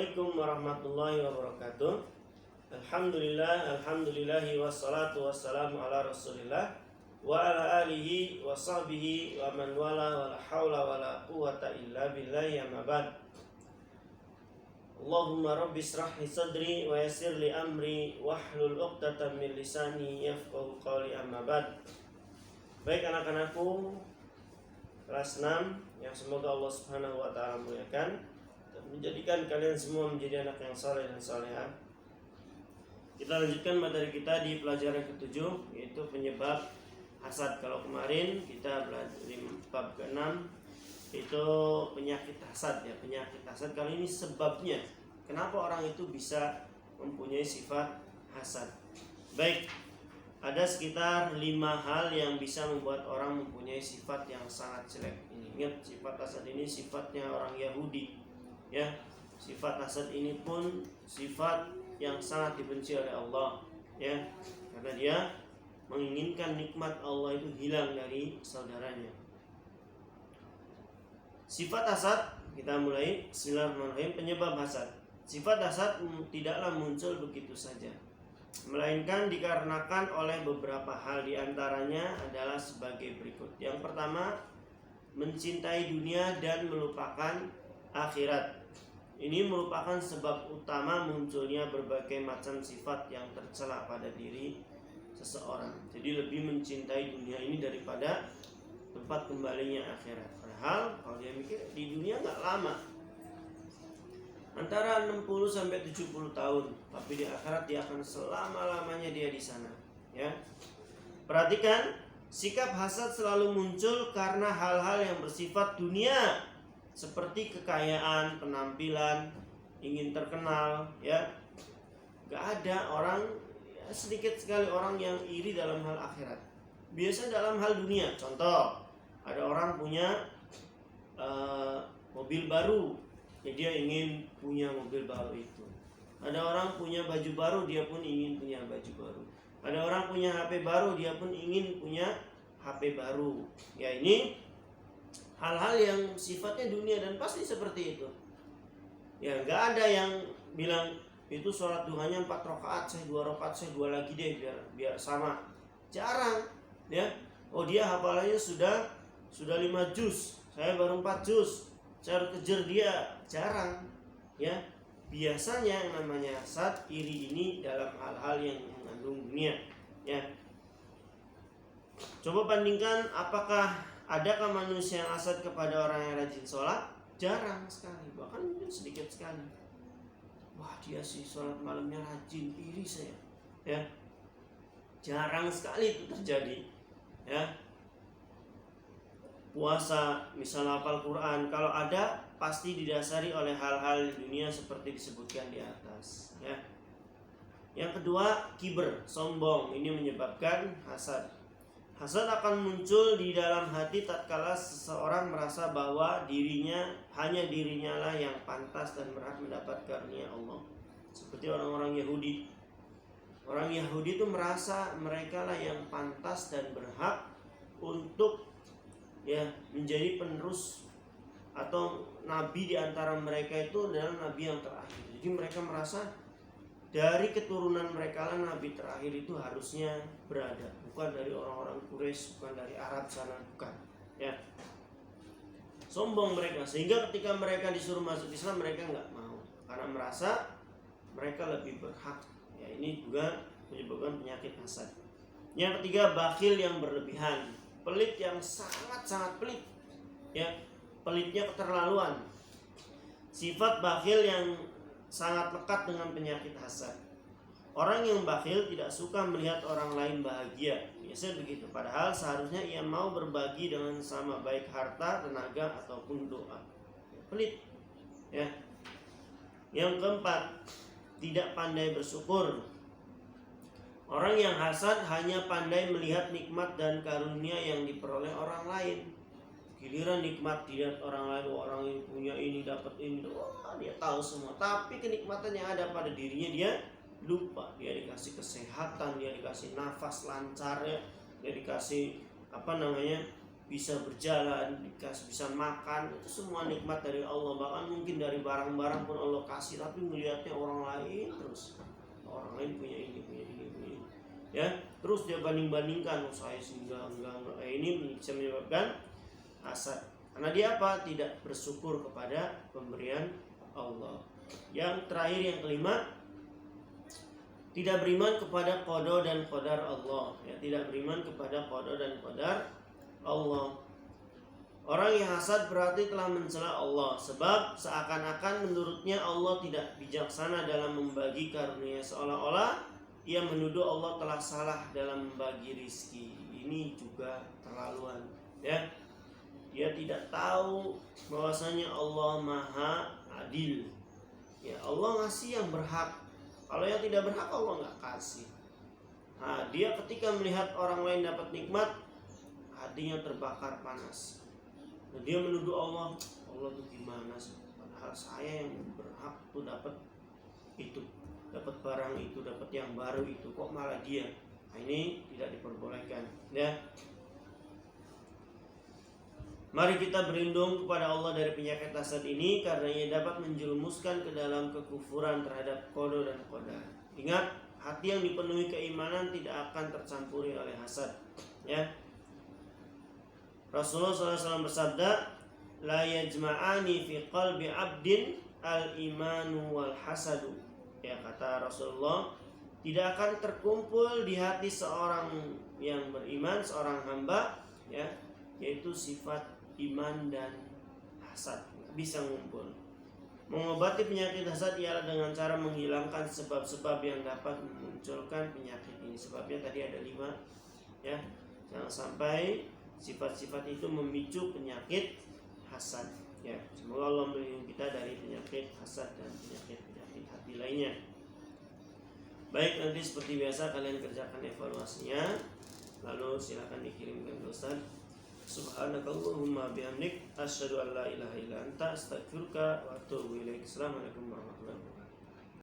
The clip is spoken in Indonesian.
Assalamualaikum warahmatullahi wabarakatuh. Alhamdulillahi wassalatu wassalamu ala rasulillah wa ala alihi wa sahbihi wa man wala wa la hawla wa la quwata illa billahi amma ba'd. Allahumma rabbi israh li sadri wa yassir li amri wahlul 'uqdatam min lisani yafqahu qawli amma ba'd. Baik anak-anakku kelas 6 yang semoga Allah Subhanahu wa taala muliakan, menjadikan kalian semua menjadi anak yang saleh dan salehah. Kita lanjutkan materi kita di pelajaran ke-7, yaitu penyebab hasad. Kalau kemarin kita belajar di bab ke-6 itu penyakit hasad ya, penyakit hasad. Kali ini sebabnya kenapa orang itu bisa mempunyai sifat hasad. Baik, ada sekitar 5 hal yang bisa membuat orang mempunyai sifat yang sangat jelek. Ingat, sifat hasad ini sifatnya orang Yahudi. Ya, sifat hasad ini pun sifat yang sangat dibenci oleh Allah, ya, karena dia menginginkan nikmat Allah itu hilang dari saudaranya. Sifat hasad, kita mulai. Bismillahirrahmanirrahim. Penyebab hasad. Sifat hasad tidaklah muncul begitu saja, melainkan dikarenakan oleh beberapa hal. Di antaranya adalah sebagai berikut. Yang pertama, mencintai dunia dan melupakan akhirat. Ini merupakan sebab utama munculnya berbagai macam sifat yang tercela pada diri seseorang. Jadi lebih mencintai dunia ini daripada tempat kembalinya akhirat. Padahal kalau dia mikir di dunia nggak lama, antara 60 sampai 70 tahun, tapi di akhirat dia akan selama-lamanya dia di sana. Ya, perhatikan, sikap hasad selalu muncul karena hal-hal yang bersifat dunia, seperti kekayaan, penampilan, ingin terkenal, ya. Gak ada orang, ya, sedikit sekali orang yang iri dalam hal akhirat. Biasa dalam hal dunia. Contoh, ada orang punya mobil baru, ya dia ingin punya mobil baru itu. Ada orang punya baju baru, dia pun ingin punya baju baru. Ada orang punya HP baru, dia pun ingin punya HP baru. Ya, ini hal-hal yang sifatnya dunia dan pasti seperti itu. Ya, nggak ada yang bilang itu sholat duhanya 4 rakaat, saya 2 rakaat, saya 2 lagi deh biar sama. Jarang, ya. Oh, dia hafalannya sudah 5 juz, saya baru 4 juz, saya harus kejar dia. Jarang, ya. Biasanya yang namanya hasad, iri ini dalam hal-hal yang mengandung dunia, ya. Coba bandingkan, apakah adakah manusia yang hasad kepada orang yang rajin sholat? Jarang sekali, bahkan mungkin sedikit sekali. Wah, dia sih sholat malamnya rajin, iri saya. Ya, jarang sekali itu terjadi. Ya, puasa, misalnya hafal Quran, kalau ada pasti didasari oleh hal-hal di dunia seperti disebutkan di atas. Ya. Yang kedua, kiber, sombong. Ini menyebabkan hasad. Hasad akan muncul di dalam hati tatkala seseorang merasa bahwa hanya dirinya lah yang pantas dan berhak mendapat karunia Allah. Seperti orang-orang Yahudi. Orang Yahudi itu merasa mereka lah yang pantas dan berhak untuk, ya, menjadi penerus atau nabi di antara mereka itu adalah nabi yang terakhir. Jadi mereka merasa dari keturunan mereka lah nabi terakhir itu harusnya berada, bukan dari orang-orang Quraisy, bukan dari Arab sana, bukan. Ya, sombong mereka, sehingga ketika mereka disuruh masuk Islam mereka nggak mau, karena merasa mereka lebih berhak. Ya, ini juga menyebabkan penyakit hasad. Yang ketiga, bakhil yang berlebihan, pelit yang sangat-sangat pelit. Ya, pelitnya keterlaluan. Sifat bakhil yang sangat lekat dengan penyakit hasad. Orang yang bakhil tidak suka melihat orang lain bahagia. Biasanya begitu. Padahal seharusnya ia mau berbagi dengan sama, baik harta, tenaga, ataupun doa. Pelit. Ya. Yang keempat, tidak pandai bersyukur. Orang yang hasad hanya pandai melihat nikmat dan karunia yang diperoleh orang lain. Giliran nikmat dilihat orang lain, orang yang punya ini dapat ini, wah, dia tahu semua. Tapi kenikmatan yang ada pada dirinya dia lupa. Dia dikasih kesehatan, dia dikasih nafas lancar, ya, dia dikasih bisa berjalan, bisa makan, itu semua nikmat dari Allah. Bahkan mungkin dari barang-barang pun Allah kasih, tapi melihatnya orang lain terus. Orang lain punya ini, punya ini, punya ini. Ya, terus dia banding-bandingkan, saya enggak. Ini bisa menyebabkan hasad. Karena dia apa? Tidak bersyukur kepada pemberian Allah. Yang terakhir, yang kelima, tidak beriman kepada qada dan qadar Allah. Ya, tidak beriman kepada qada dan qadar Allah. Orang yang hasad berarti telah mencela Allah, sebab seakan-akan menurutnya Allah tidak bijaksana dalam membagi karunia, seolah-olah ia menuduh Allah telah salah dalam membagi rizki. Ini juga terlaluan, ya. Dia tidak tahu bahwasanya Allah Maha Adil. Ya, Allah ngasih yang berhak. Kalau yang tidak berhak Allah nggak kasih. Nah, dia ketika melihat orang lain dapat nikmat, hatinya terbakar panas. Dan dia menuduh Allah tuh gimana sih? Padahal saya yang berhak tuh dapat itu, dapat barang itu, dapat yang baru itu, kok malah dia? Nah, ini tidak diperbolehkan, ya. Mari kita berlindung kepada Allah dari penyakit hasad ini, karena ia dapat menjerumuskan ke dalam kekufuran terhadap qada dan qadar. Ingat, hati yang dipenuhi keimanan tidak akan tercampuri oleh hasad, ya. Rasulullah SAW bersabda, la yajma'ani fi qalbi abdin al-imanu wal hasadu. Ya, kata Rasulullah, tidak akan terkumpul di hati seorang yang beriman, seorang hamba, ya, yaitu sifat iman dan hasad. Bisa ngumpul. Mengobati penyakit hasad ialah dengan cara menghilangkan sebab-sebab yang dapat memunculkan penyakit ini. Sebabnya tadi ada 5, ya. Jangan sampai sifat-sifat itu memicu penyakit hasad, ya. Semoga Allah melindungi kita dari penyakit hasad dan penyakit-penyakit hati lainnya. Baik, nanti seperti biasa kalian kerjakan evaluasinya, lalu silakan dikirimkan ke Ustaz. Subhanakallahumma bihamdik, asyhadu an la ilaha illa anta, astaghfiruka wa atubu ilaik. Assalamualaikum warahmatullahi wabarakatuh.